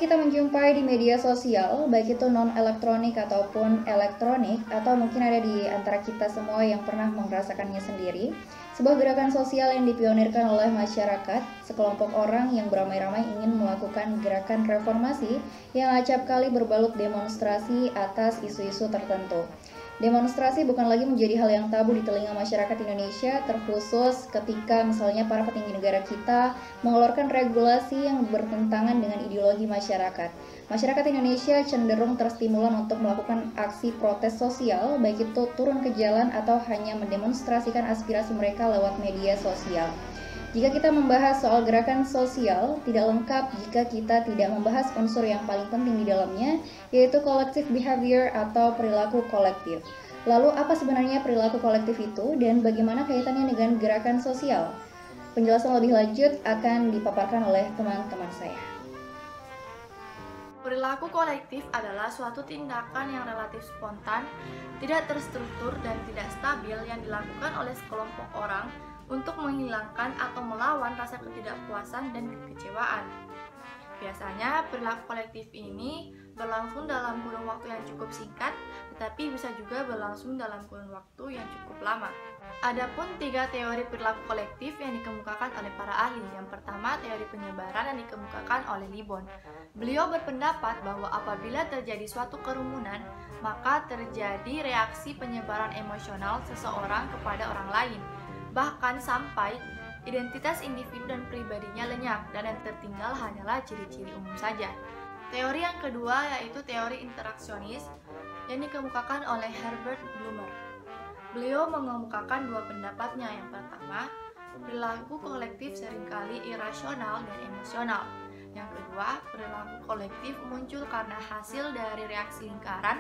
kita menjumpai di media sosial, baik itu non-elektronik ataupun elektronik, atau mungkin ada di antara kita semua yang pernah merasakannya sendiri, sebuah gerakan sosial yang dipionirkan oleh masyarakat, sekelompok orang yang beramai-ramai ingin melakukan gerakan reformasi yang acap kali berbalut demonstrasi atas isu-isu tertentu. Demonstrasi bukan lagi menjadi hal yang tabu di telinga masyarakat Indonesia, terkhusus ketika misalnya para petinggi negara kita mengeluarkan regulasi yang bertentangan dengan ideologi masyarakat. Masyarakat Indonesia cenderung terstimulan untuk melakukan aksi protes sosial, baik itu turun ke jalan atau hanya mendemonstrasikan aspirasi mereka lewat media sosial. Jika kita membahas soal gerakan sosial, tidak lengkap jika kita tidak membahas unsur yang paling penting di dalamnya, yaitu collective behavior atau perilaku kolektif. Lalu apa sebenarnya perilaku kolektif itu dan bagaimana kaitannya dengan gerakan sosial? Penjelasan lebih lanjut akan dipaparkan oleh teman-teman saya. Perilaku kolektif adalah suatu tindakan yang relatif spontan, tidak terstruktur dan tidak stabil yang dilakukan oleh sekelompok orang untuk menghilangkan atau melawan rasa ketidakpuasan dan kekecewaan. Biasanya perilaku kolektif ini berlangsung dalam kurun waktu yang cukup singkat, tetapi bisa juga berlangsung dalam kurun waktu yang cukup lama. Adapun 3 teori perilaku kolektif yang dikemukakan oleh para ahli. Yang pertama, teori penyebaran yang dikemukakan oleh Libon. Beliau berpendapat bahwa apabila terjadi suatu kerumunan, maka terjadi reaksi penyebaran emosional seseorang kepada orang lain, bahkan sampai identitas individu dan pribadinya lenyap dan yang tertinggal hanyalah ciri-ciri umum saja. Teori yang kedua yaitu teori interaksionis yang dikemukakan oleh Herbert Blumer. Beliau mengemukakan 2 pendapatnya. Yang pertama, perilaku kolektif seringkali irasional dan emosional. Yang kedua, perilaku kolektif muncul karena hasil dari reaksi lingkaran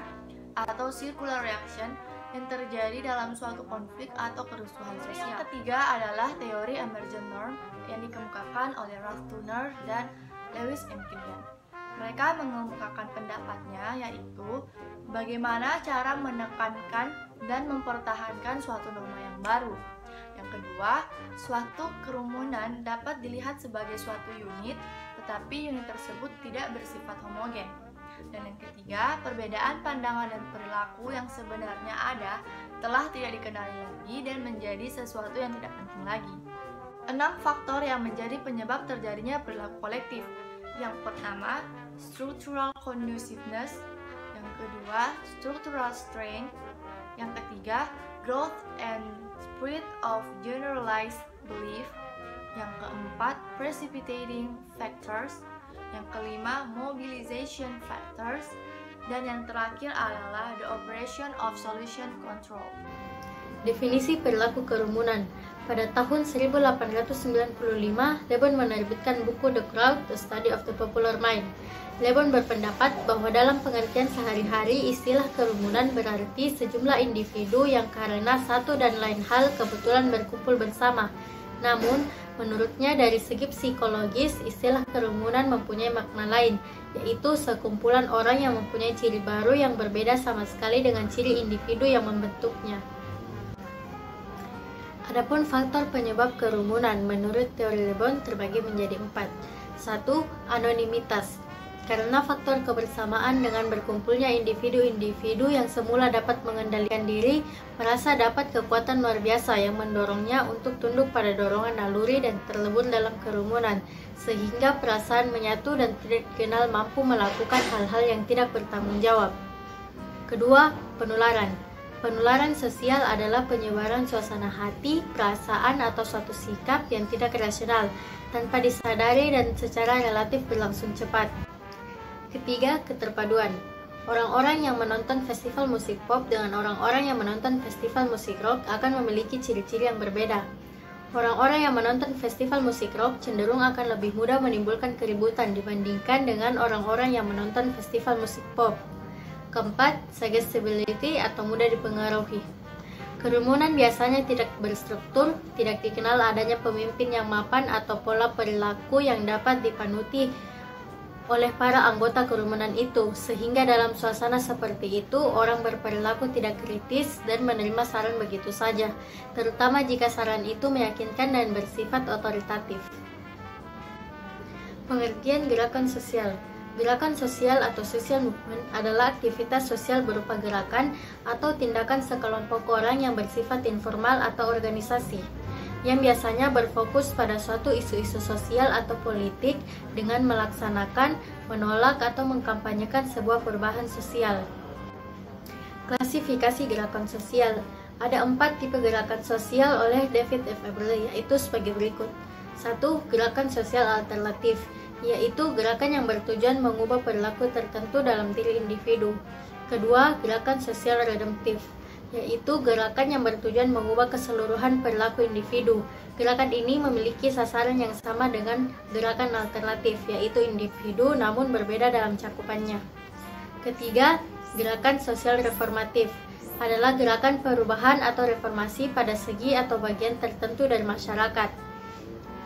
atau circular reaction yang terjadi dalam suatu konflik atau kerusuhan sosial. Yang ketiga adalah teori emergent norm yang dikemukakan oleh Ralph Turner dan Lewis M. Killian. Mereka mengemukakan pendapatnya yaitu bagaimana cara menekankan dan mempertahankan suatu norma yang baru. Yang kedua, suatu kerumunan dapat dilihat sebagai suatu unit, tetapi unit tersebut tidak bersifat homogen. Dan yang ketiga, perbedaan pandangan dan perilaku yang sebenarnya ada telah tidak dikenali lagi dan menjadi sesuatu yang tidak penting lagi. 6 faktor yang menjadi penyebab terjadinya perilaku kolektif. Yang pertama, structural conduciveness. Yang kedua, structural strength. Yang ketiga, growth and spread of generalized belief. Yang keempat, precipitating factors. Yang kelima, mobilization factors. Dan yang terakhir adalah the operation of solution control. Definisi perilaku kerumunan. Pada tahun 1895, Lebon menerbitkan buku The Crowd, A Study of the Popular Mind. Lebon berpendapat bahwa dalam pengertian sehari-hari, istilah kerumunan berarti sejumlah individu yang karena satu dan lain hal kebetulan berkumpul bersama. Namun, menurutnya dari segi psikologis, istilah kerumunan mempunyai makna lain, yaitu sekumpulan orang yang mempunyai ciri baru yang berbeda sama sekali dengan ciri individu yang membentuknya. Adapun faktor penyebab kerumunan menurut teori Lebon terbagi menjadi 4. 1. Anonimitas. Karena faktor kebersamaan dengan berkumpulnya individu-individu yang semula dapat mengendalikan diri, merasa dapat kekuatan luar biasa yang mendorongnya untuk tunduk pada dorongan naluri dan terlebur dalam kerumunan, sehingga perasaan menyatu dan tidak dikenal mampu melakukan hal-hal yang tidak bertanggung jawab. Kedua, penularan. Penularan sosial adalah penyebaran suasana hati, perasaan, atau suatu sikap yang tidak rasional, tanpa disadari dan secara relatif berlangsung cepat. Ketiga, keterpaduan. Orang-orang yang menonton festival musik pop dengan orang-orang yang menonton festival musik rock akan memiliki ciri-ciri yang berbeda. Orang-orang yang menonton festival musik rock cenderung akan lebih mudah menimbulkan keributan dibandingkan dengan orang-orang yang menonton festival musik pop. Keempat, suggestibility atau mudah dipengaruhi. Kerumunan biasanya tidak berstruktur, tidak dikenal adanya pemimpin yang mapan atau pola perilaku yang dapat dipanuti oleh para anggota kerumunan itu, sehingga dalam suasana seperti itu orang berperilaku tidak kritis dan menerima saran begitu saja, terutama jika saran itu meyakinkan dan bersifat otoritatif. Pengertian gerakan sosial. Gerakan sosial atau social movement adalah aktivitas sosial berupa gerakan atau tindakan sekelompok orang yang bersifat informal atau organisasi, yang biasanya berfokus pada suatu isu-isu sosial atau politik dengan melaksanakan, menolak, atau mengkampanyekan sebuah perubahan sosial. Klasifikasi gerakan sosial. Ada 4 tipe gerakan sosial oleh David F. Eberle, yaitu sebagai berikut. 1. Gerakan sosial alternatif, yaitu gerakan yang bertujuan mengubah perilaku tertentu dalam diri individu. Kedua, gerakan sosial redemptif, yaitu gerakan yang bertujuan mengubah keseluruhan perilaku individu. Gerakan ini memiliki sasaran yang sama dengan gerakan alternatif, yaitu individu namun berbeda dalam cakupannya. Ketiga, gerakan sosial reformatif adalah gerakan perubahan atau reformasi pada segi atau bagian tertentu dari masyarakat.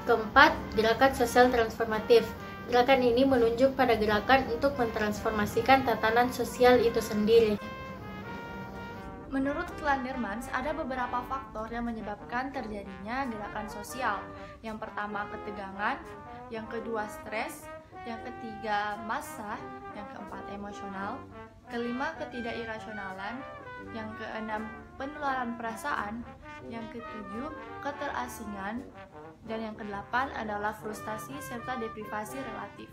Keempat, gerakan sosial transformatif. Gerakan ini menunjuk pada gerakan untuk mentransformasikan tatanan sosial itu sendiri. Menurut Klandermans, ada beberapa faktor yang menyebabkan terjadinya gerakan sosial. Yang pertama, ketegangan. Yang kedua, stres. Yang ketiga, massa. Yang keempat, emosional. Kelima, ketidakirasionalan. Yang keenam, penularan perasaan. Yang ketujuh, keterasingan. Dan yang kedelapan adalah frustasi serta deprivasi relatif.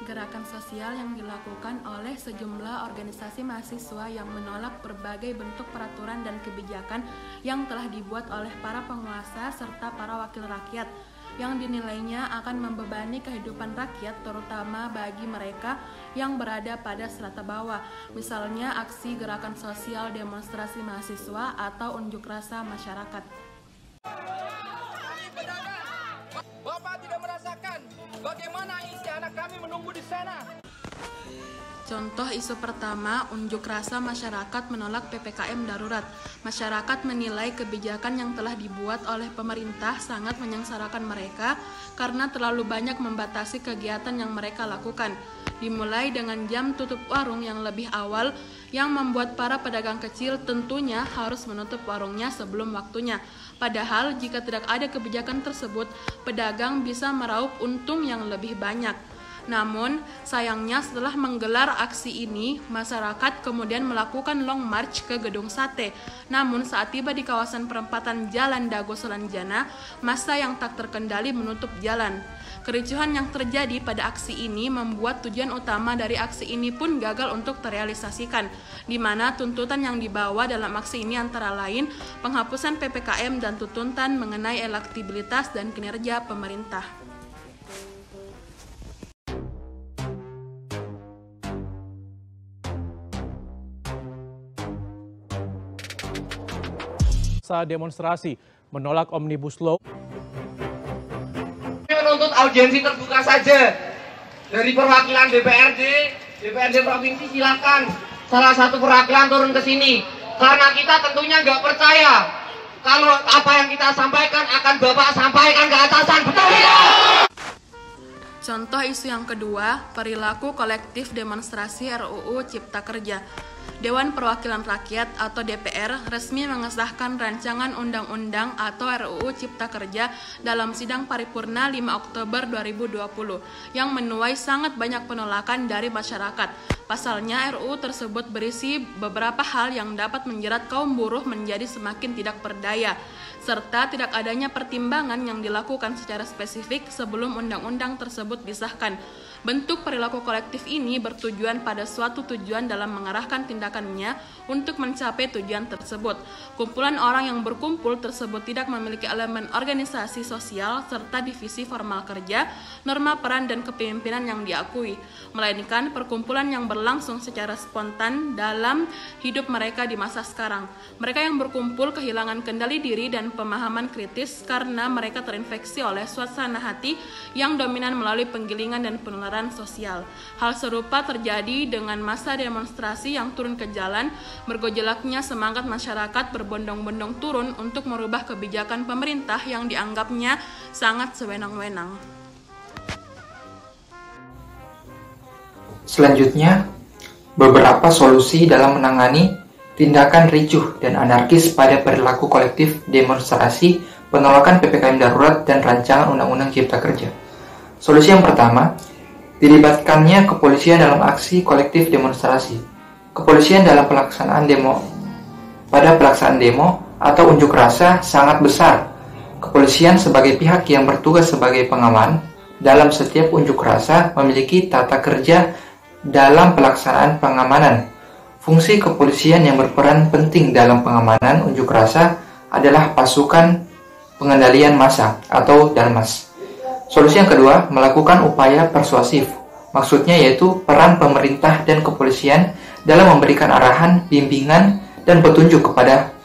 Gerakan sosial yang dilakukan oleh sejumlah organisasi mahasiswa yang menolak berbagai bentuk peraturan dan kebijakan yang telah dibuat oleh para penguasa serta para wakil rakyat, yang dinilainya akan membebani kehidupan rakyat, terutama bagi mereka yang berada pada strata bawah. Misalnya aksi gerakan sosial demonstrasi mahasiswa atau unjuk rasa masyarakat. Bapak tidak merasakan bagaimana isi anak kami menunggu di sana. Contoh isu pertama, unjuk rasa masyarakat menolak PPKM darurat. Masyarakat menilai kebijakan yang telah dibuat oleh pemerintah sangat menyengsarakan mereka karena terlalu banyak membatasi kegiatan yang mereka lakukan. Dimulai dengan jam tutup warung yang lebih awal, yang membuat para pedagang kecil tentunya harus menutup warungnya sebelum waktunya. Padahal jika tidak ada kebijakan tersebut, pedagang bisa meraup untung yang lebih banyak. Namun, sayangnya setelah menggelar aksi ini, masyarakat kemudian melakukan long march ke Gedung Sate. Namun, saat tiba di kawasan perempatan Jalan Dago Selanjana, massa yang tak terkendali menutup jalan. Kericuhan yang terjadi pada aksi ini membuat tujuan utama dari aksi ini pun gagal untuk terrealisasikan, di mana tuntutan yang dibawa dalam aksi ini antara lain penghapusan PPKM dan tuntutan mengenai elektabilitas dan kinerja pemerintah. Saat demonstrasi menolak Omnibus Law. Menuntut audiensi terbuka saja dari perwakilan DPRD provinsi, silakan salah satu perwakilan turun ke sini karena kita tentunya nggak percaya kalau apa yang kita sampaikan akan Bapak sampaikan ke atasan, betul tidak? Contoh isu yang kedua, perilaku kolektif demonstrasi RUU Cipta Kerja. Dewan Perwakilan Rakyat atau DPR resmi mengesahkan rancangan undang-undang atau RUU Cipta Kerja dalam sidang paripurna 5 Oktober 2020 yang menuai sangat banyak penolakan dari masyarakat. Pasalnya RUU tersebut berisi beberapa hal yang dapat menjerat kaum buruh menjadi semakin tidak berdaya, serta tidak adanya pertimbangan yang dilakukan secara spesifik sebelum undang-undang tersebut disahkan. Bentuk perilaku kolektif ini bertujuan pada suatu tujuan dalam mengarahkan tindakannya untuk mencapai tujuan tersebut. Kumpulan orang yang berkumpul tersebut tidak memiliki elemen organisasi sosial serta divisi formal kerja, norma peran dan kepemimpinan yang diakui, melainkan perkumpulan yang berlangsung secara spontan dalam hidup mereka di masa sekarang. Mereka yang berkumpul kehilangan kendali diri dan pemahaman kritis karena mereka terinfeksi oleh suasana hati yang dominan melalui penggilingan dan penularan sosial. Hal serupa terjadi dengan massa demonstrasi yang turun ke jalan. Bergejolaknya semangat masyarakat berbondong-bondong turun untuk merubah kebijakan pemerintah yang dianggapnya sangat sewenang-wenang. Selanjutnya, beberapa solusi dalam menangani tindakan ricuh dan anarkis pada perilaku kolektif demonstrasi penolakan PPKM darurat dan rancangan Undang-Undang Cipta Kerja. Solusi yang pertama, Dilibatkannya kepolisian dalam aksi kolektif demonstrasi. Kepolisian dalam pelaksanaan demo atau unjuk rasa sangat besar. Kepolisian sebagai pihak yang bertugas sebagai pengaman dalam setiap unjuk rasa memiliki tata kerja dalam pelaksanaan pengamanan. Fungsi kepolisian yang berperan penting dalam pengamanan unjuk rasa adalah pasukan pengendalian massa atau Dalmas. Solusi yang kedua, melakukan upaya persuasif. Maksudnya yaitu peran pemerintah dan kepolisian dalam memberikan arahan, bimbingan, dan petunjuk kepada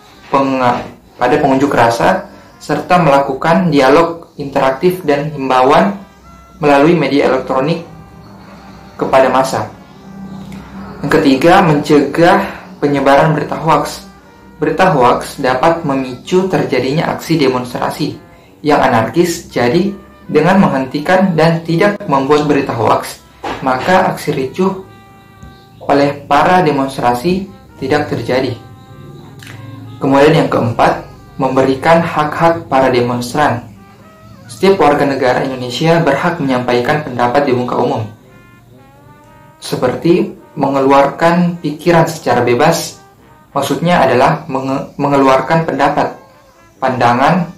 pengunjuk rasa, serta melakukan dialog interaktif dan himbauan melalui media elektronik kepada massa. Yang ketiga, mencegah penyebaran berita hoaks. Berita hoaks dapat memicu terjadinya aksi demonstrasi yang anarkis, jadi dengan menghentikan dan tidak membuat berita hoaks, maka aksi ricuh oleh para demonstrasi tidak terjadi. Kemudian yang keempat, memberikan hak-hak para demonstran. Setiap warga negara Indonesia berhak menyampaikan pendapat di muka umum, seperti mengeluarkan pikiran secara bebas. Maksudnya adalah mengeluarkan pendapat, pandangan,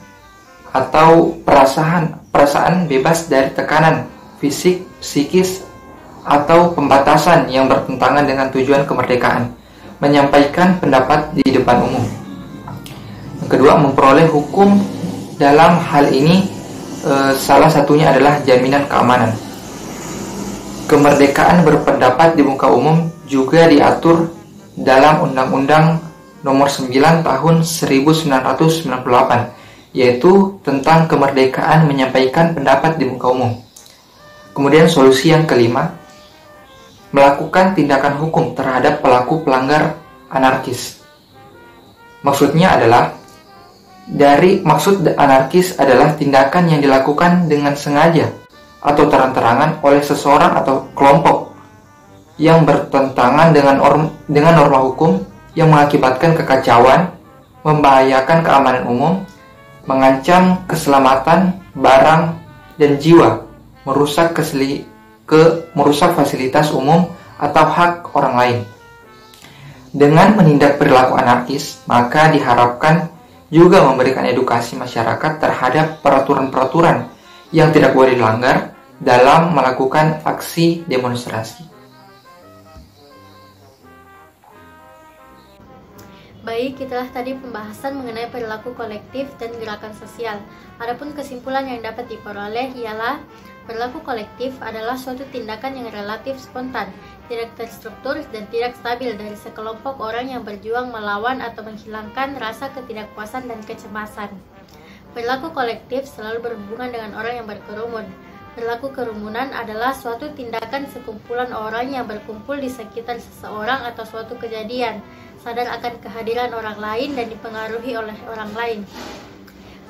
atau perasaan bebas dari tekanan fisik, psikis, atau pembatasan yang bertentangan dengan tujuan kemerdekaan, menyampaikan pendapat di depan umum. Yang kedua, memperoleh hukum. Dalam hal ini salah satunya adalah jaminan keamanan. Kemerdekaan berpendapat di muka umum juga diatur dalam Undang-Undang Nomor 9 Tahun 1998, yaitu tentang kemerdekaan menyampaikan pendapat di muka umum. Kemudian solusi yang kelima, melakukan tindakan hukum terhadap pelaku pelanggar anarkis. Maksud anarkis adalah tindakan yang dilakukan dengan sengaja atau terang-terangan oleh seseorang atau kelompok yang bertentangan dengan norma hukum, yang mengakibatkan kekacauan, membahayakan keamanan umum, mengancam keselamatan barang dan jiwa, merusak fasilitas umum atau hak orang lain. Dengan menindak perilaku anarkis, maka diharapkan juga memberikan edukasi masyarakat terhadap peraturan-peraturan yang tidak boleh dilanggar dalam melakukan aksi demonstrasi. Baik, itulah tadi pembahasan mengenai perilaku kolektif dan gerakan sosial. Adapun kesimpulan yang dapat diperoleh ialah perilaku kolektif adalah suatu tindakan yang relatif spontan, tidak terstruktur dan tidak stabil dari sekelompok orang yang berjuang melawan atau menghilangkan rasa ketidakpuasan dan kecemasan. Perilaku kolektif selalu berhubungan dengan orang yang berkerumun. Perilaku kerumunan adalah suatu tindakan sekumpulan orang yang berkumpul di sekitar seseorang atau suatu kejadian, sadar akan kehadiran orang lain dan dipengaruhi oleh orang lain.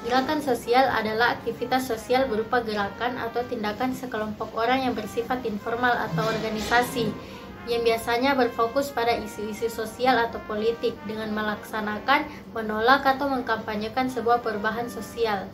Gerakan sosial adalah aktivitas sosial berupa gerakan atau tindakan sekelompok orang yang bersifat informal atau organisasi, yang biasanya berfokus pada isu-isu sosial atau politik dengan melaksanakan, menolak, atau mengkampanyekan sebuah perubahan sosial.